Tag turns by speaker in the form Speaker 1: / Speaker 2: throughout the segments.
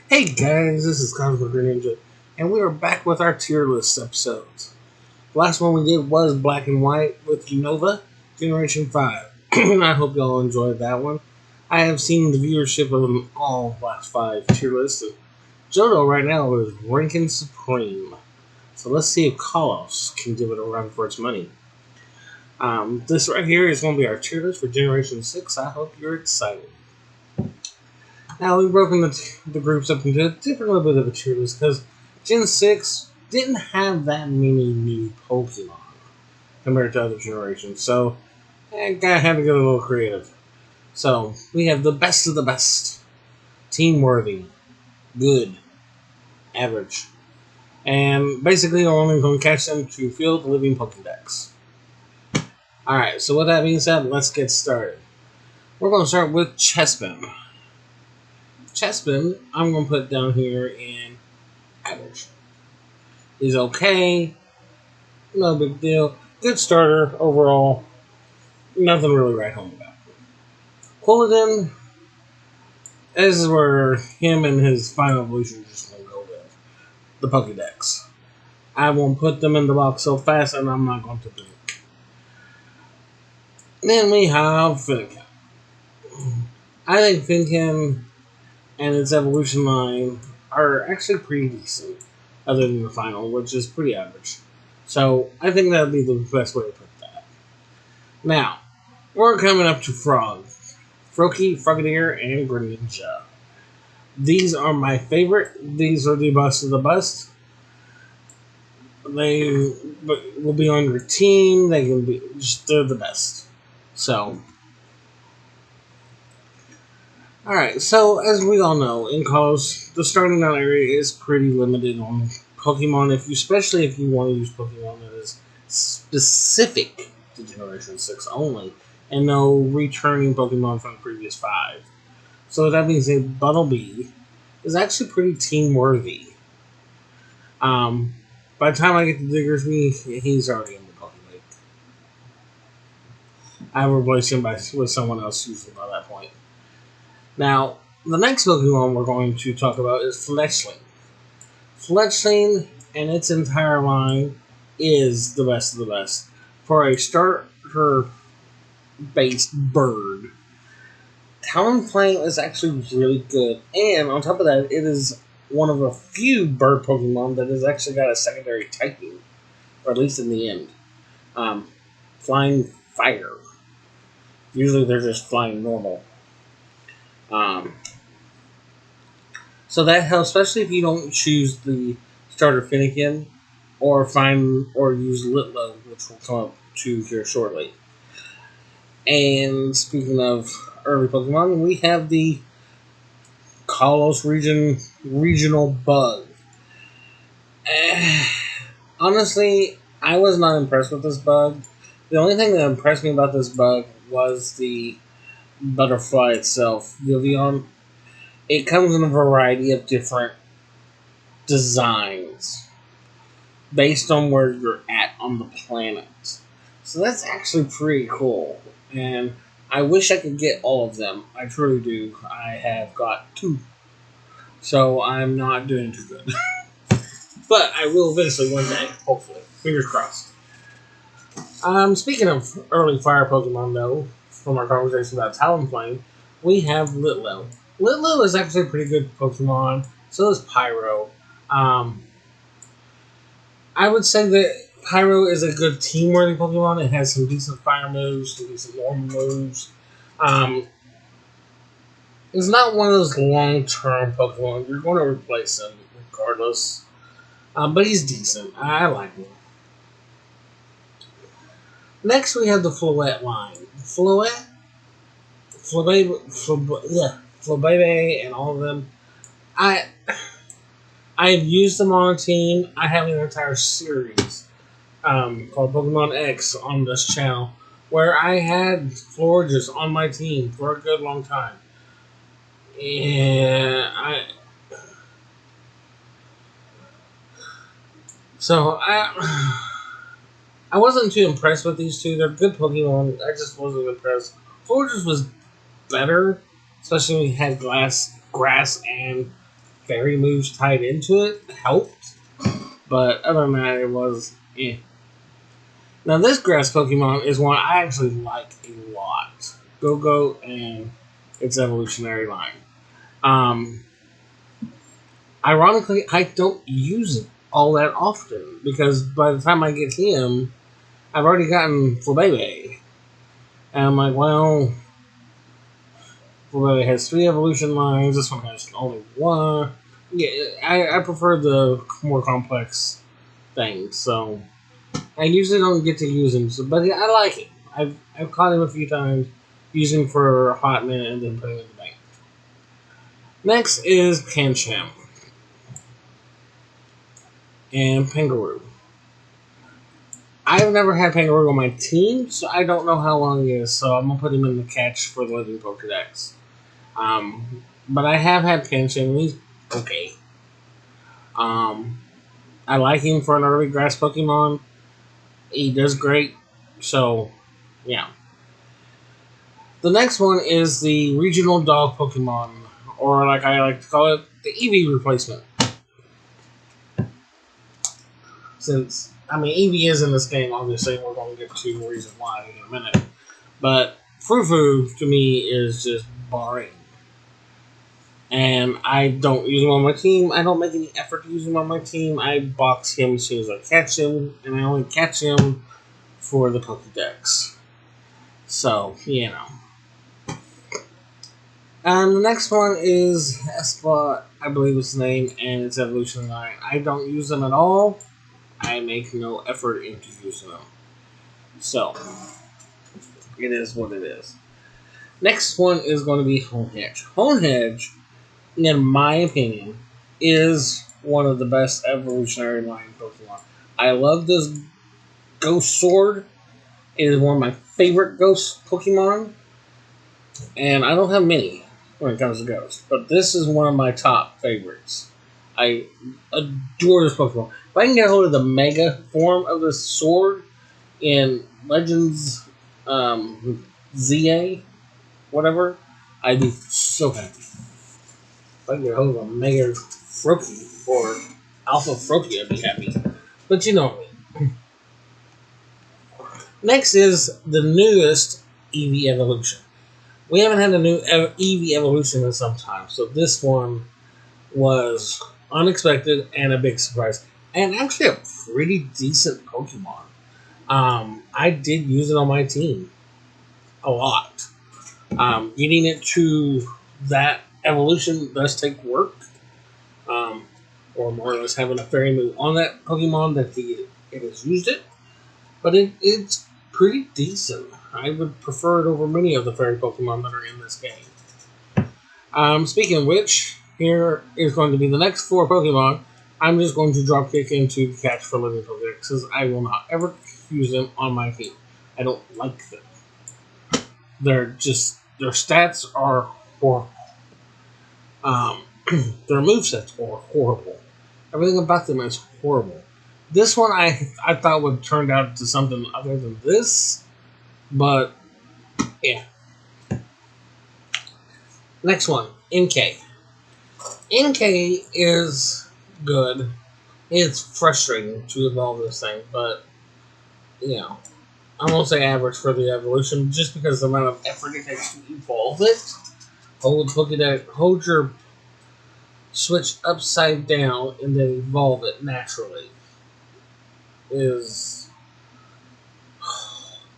Speaker 1: Hey guys, this is Cosmic Ninja, and we are back with our tier list episodes. The last one we did was Black and White with Nova Generation 5. I hope y'all enjoyed that one. I have seen the viewership of them all last 5 tier lists, and Johto right now is ranking supreme. So let's see if Kalos can give it a run for its money. This right here is going to be our tier list for Generation 6. I hope you're excited. Now, we've broken the groups up into a different little bit of a tier list because Gen 6 didn't have that many new Pokemon compared to other generations, so I had to get a little creative. So, we have the best of the best, team worthy, good, average, and basically we're only going to catch them to field living Pokedex. Alright, so with that being said, let's get started. We're going to start with Chespin. Chespin, I'm going to put down here in average. He's okay. No big deal. Good starter overall. Nothing really right home about. Quilladin, this is where him and his final evolution just going to go with. The Pokédex. I won't put them in the box so fast, and I'm not going to blink. Then we have Finnegan. I think Finnegan and its evolution line are actually pretty decent, other than the final, which is pretty average. So I think that would be the best way to put that. Now, we're coming up to Frog. Froakie, Frogadier, and Greninja. These are my favorite. These are the best of the best. They will be on your team. They can be they're the best. So, alright, so as we all know, in college, the starting out area is pretty limited on Pokemon, especially if you want to use Pokemon that is specific to Generation 6 only, and no returning Pokemon from the previous 5. So that means that Buttlebee is actually pretty team worthy. By the time I get to Diggersby, he's already in the Pokemon. I replaced him with someone else usually by that point. Now, the next Pokemon we're going to talk about is Fletchling. Fletchling and its entire line is the best of the best. For a starter-based bird, Talonflame is actually really good. And on top of that, it is one of a few bird Pokemon that has actually got a secondary typing. Or at least in the end. Flying Fire. Usually they're just flying normal. So that helps, especially if you don't choose the starter Finnegan or use Litlow, which will come up to here shortly. And speaking of early Pokemon, we have the Kalos regional bug. Honestly, I was not impressed with this bug. The only thing that impressed me about this bug was the butterfly itself, Vivian. It comes in a variety of different designs based on where you're at on the planet. So that's actually pretty cool. And I wish I could get all of them. I truly do. I have got 2. So I'm not doing too good. But I will eventually one day, hopefully. Fingers crossed. Speaking of early fire Pokemon, though, from our conversation about Talonflame, we have Litlow. Litlow is actually a pretty good Pokemon. So is Pyro. I would say that Pyro is a good team-worthy Pokemon. It has some decent fire moves, some decent normal moves. It's not one of those long-term Pokemon. You're going to replace him regardless. But he's decent. I like him. Next, we have the Floette line. Flabebe, and all of them. I've used them on a team. I have an entire series called Pokemon X on this channel where I had Florges on my team for a good long time. And I wasn't too impressed with these two. They're good Pokemon. I just wasn't impressed. Florges was better, especially when we had grass and fairy moves tied into it helped. But other than that, it was eh. Now this grass Pokemon is one I actually like a lot. Go-Go and its evolutionary line. Um, Ironically, I don't use it all that often because by the time I get him, I've already gotten Flabebe. And I'm like, well, Flabebe has 3 evolution lines. This one has only 1. Yeah, I prefer the more complex things. So I usually don't get to use him, but yeah, I like him. I've caught him a few times, used him for a hot minute, and then put him in the bank. Next is Pancham and Pengaroo. I've never had Pengaroo on my team, so I don't know how long he is. So I'm gonna put him in the catch for the Living Pokedex. But I have had Pancham. He's okay. Um, I like him for an early grass Pokemon. He does great. So, yeah. The next one is the regional dog Pokemon, or like I like to call it, the Eevee replacement. Since, I mean, Eevee is in this game, obviously, we're going to get to the reason why in a minute. But Frou to me, is just boring. And I don't use him on my team. I don't make any effort to use him on my team. I box him as soon as I catch him, and I only catch him for the Pokedex. So, you know. The next one is Espla, I believe is the name, and its evolution line. I don't use them at all. I make no effort into using them. So, it is what it is. Next one is going to be Honedge. Honedge, in my opinion, is one of the best evolutionary line Pokemon. I love this Ghost Sword. It is one of my favorite Ghost Pokemon. And I don't have many when it comes to Ghosts, but this is one of my top favorites. I adore this Pokemon. If I can get hold of the Mega form of this sword in Legends ZA, whatever, I'd be so happy. If I can get hold of a Mega Froakie or Alpha Froakie, I'd be happy. But you know me. Next is the newest Eevee evolution. We haven't had a new Eevee evolution in some time, so this one was unexpected and a big surprise. And actually a pretty decent Pokemon. I did use it on my team a lot. Getting it to that evolution does take work. Or more or less having a fairy move on that Pokemon that it has used it. But it's pretty decent. I would prefer it over many of the fairy Pokemon that are in this game. Speaking of which, here is going to be the next 4 Pokemon. I'm just going to drop kick into catch for Living Pokedex because I will not ever use them on my team. I don't like them. Their stats are horrible. Their movesets are horrible. Everything about them is horrible. This one I thought would turn out to something other than this, but yeah. Next one, NK. NK is good. It's frustrating to evolve this thing, but you know, I'm gonna say average for the evolution just because of the amount of effort it takes to evolve it. Hold your switch upside down and then evolve it naturally is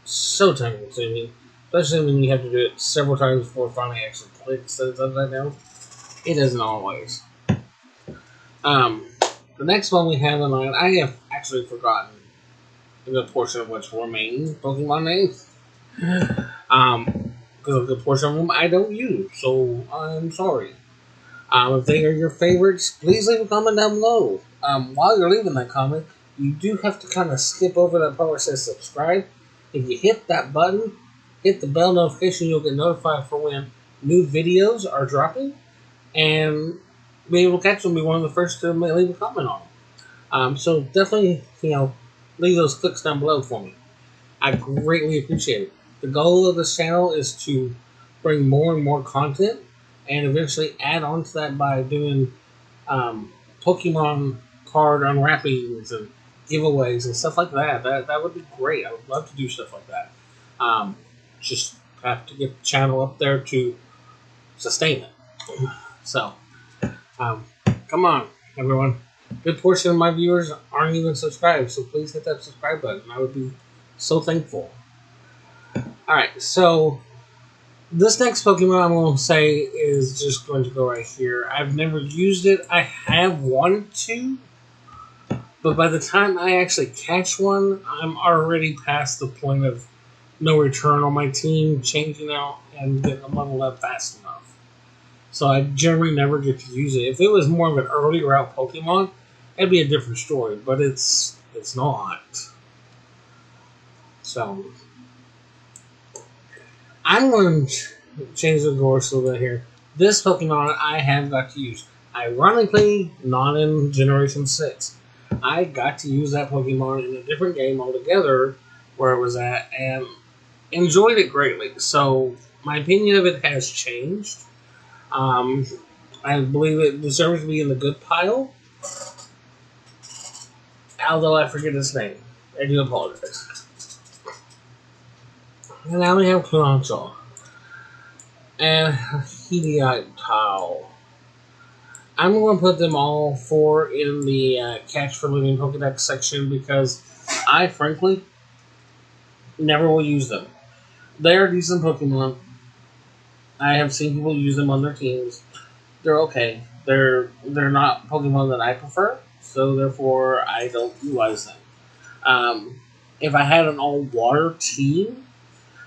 Speaker 1: so time consuming, especially when you have to do it several times before it finally actually clicks that it's upside down. It doesn't always. The next one we have in line, I have actually forgotten the portion of which remain Pokemon names. Because of the portion of them I don't use, so I'm sorry. If they are your favorites, please leave a comment down below. While you're leaving that comment, you do have to kind of skip over that part where it says subscribe. If you hit that button, hit the bell notification, you'll get notified for when new videos are dropping, and be able to catch them, be one of the first to leave a comment on them. So definitely, leave those clicks down below for me. I greatly appreciate it. The goal of this channel is to bring more and more content and eventually add on to that by doing Pokemon card unwrappings and giveaways and stuff like that. That would be great. I would love to do stuff like that. Um, just have to get the channel up there to sustain it. So, um, come on, everyone. A good portion of my viewers aren't even subscribed, so please hit that subscribe button. I would be so thankful. Alright, so this next Pokemon I'm going to say is just going to go right here. I've never used it. I have wanted to, but by the time I actually catch one, I'm already past the point of no return on my team, changing out and getting them leveled up fast enough. So I generally never get to use it. If it was more of an early route Pokemon, it'd be a different story, but it's not. So I'm going to change the course a little bit here. This Pokemon I have got to use. Ironically, not in Generation 6. I got to use that Pokemon in a different game altogether where it was at and enjoyed it greatly. So my opinion of it has changed. I believe it deserves to be in the good pile. Although I forget his name. I do apologize. And now we have Kunacho. And Helioptile. I'm going to put them all four in the Catch for Living Pokedex section because I, frankly, never will use them. They are decent Pokemon. I have seen people use them on their teams. They're okay. They're not Pokemon that I prefer, so therefore I don't utilize them. If I had an all-water team,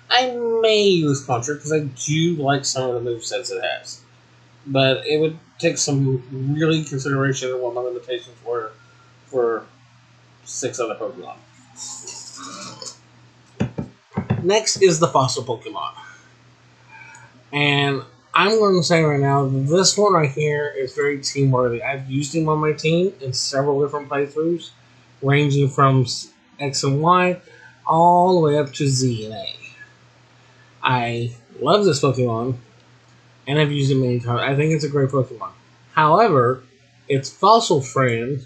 Speaker 1: I may use Contra because I do like some of the movesets it has. But it would take some really consideration of what my limitations were for 6 other Pokemon. Next is the fossil Pokemon. And I'm going to say right now, this one right here is very team worthy. I've used him on my team in several different playthroughs, ranging from X and Y all the way up to Z and A. I love this Pokemon, and I've used it many times. I think it's a great Pokemon. However, its fossil friend,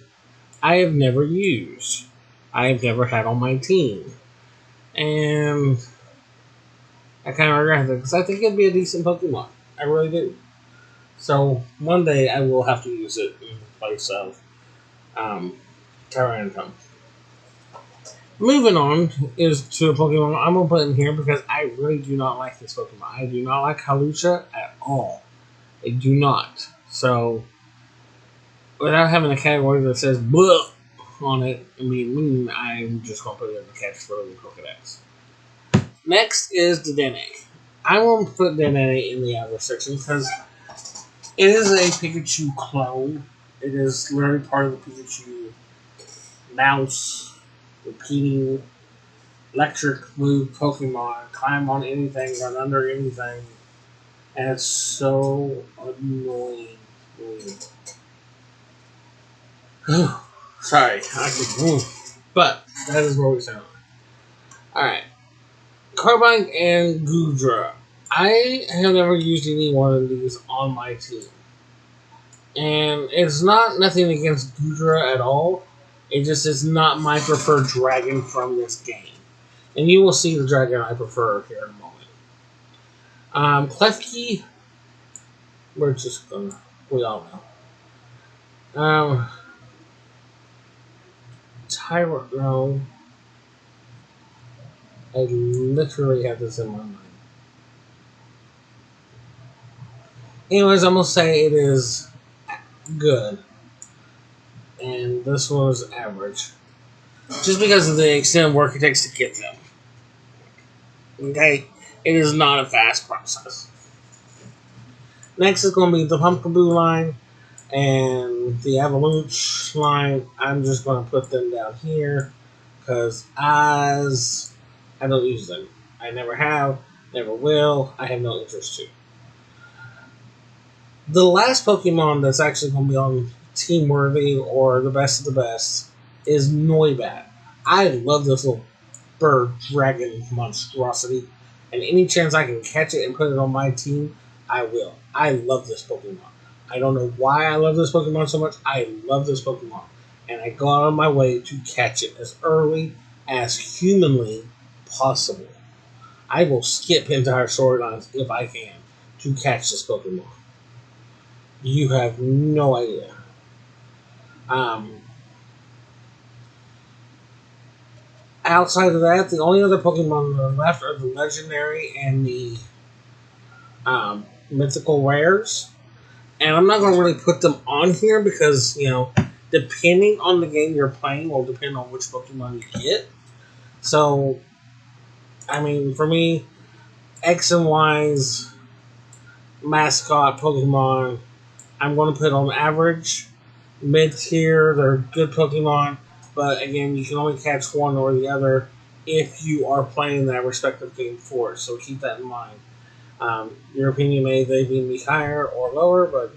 Speaker 1: I have never used. I have never had on my team. And I kind of regret that because I think it'd be a decent Pokemon. I really do. So one day I will have to use it in place of Tyranitar. Moving on is to a Pokemon I'm going to put in here because I really do not like this Pokemon. I do not like Hawlucha at all. I do not. So, without having a category that says "bleh" on it, I'm just going to put it in the Catch for Living Pokedex. Next is the Dedenne. I won't put Dedenne in the outer section because it is a Pikachu clone. It is literally part of the Pikachu mouse, repeating electric move Pokemon, climb on anything, run under anything, and it's so annoying. Sorry, I could move, but that is where we sound. Alright. Carbine and Goodra. I have never used any one of these on my team. And it's not nothing against Goodra at all. It just is not my preferred dragon from this game. And you will see the dragon I prefer here in a moment. Klefki, we're just gonna, we all know. Tyro, I literally have this in my mind. Anyways, I'm gonna say it is good. And this one was average. Just because of the extent of work it takes to get them. Okay? It is not a fast process. Next is going to be the Pumpkaboo line and the Avalanche line. I'm just going to put them down here because as I don't use them. I never have, never will. I have no interest to. The last Pokemon that's actually going to be on Team Worthy or the best of the best is Noibat. I love this little bird dragon monstrosity, and any chance I can catch it and put it on my team, I will. I love this Pokemon. I don't know why I love this Pokemon so much. I love this Pokemon. And I go out of my way to catch it as early as humanly possible. I will skip entire storylines if I can to catch this Pokemon. You have no idea. Um, Outside of that, the only other Pokemon that are left are the legendary and the mythical rares. And I'm not going to really put them on here because, depending on the game you're playing will depend on which Pokemon you get. So, I mean, for me, X and Y's mascot Pokemon, I'm going to put on average. Mid tier, they're good Pokemon, but again, you can only catch one or the other if you are playing that respective game for it. So keep that in mind. Your opinion may they be higher or lower, but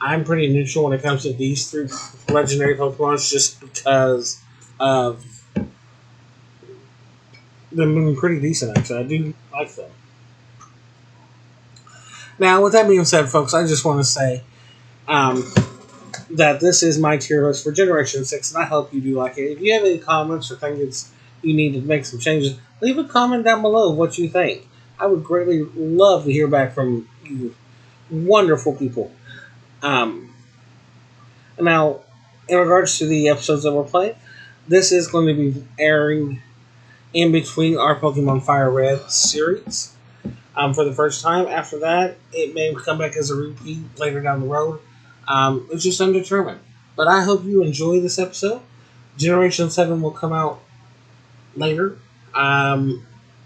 Speaker 1: I'm pretty neutral when it comes to these three legendary Pokemon just because of them being pretty decent, actually. I do like them. Now, with that being said, folks, I just want to say um, that this is my tier list for Generation 6, and I hope you do like it. If you have any comments or think you need to make some changes, leave a comment down below of what you think. I would greatly love to hear back from you wonderful people. Um, Now, in regards to the episodes that we're playing, this is going to be airing in between our Pokemon Fire Red series for the first time. After that, it may come back as a repeat later down the road. It's just undetermined. But I hope you enjoy this episode. Generation 7 will come out later.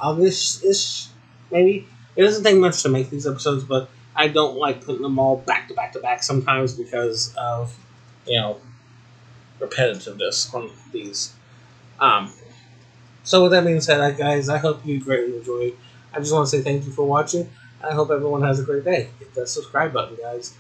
Speaker 1: August ish, maybe. It doesn't take much to make these episodes, but I don't like putting them all back to back to back sometimes because of, you know, repetitiveness on these. Um, so with that being said, guys, I hope you greatly enjoyed. I just want to say thank you for watching. I hope everyone has a great day. Hit that subscribe button, guys.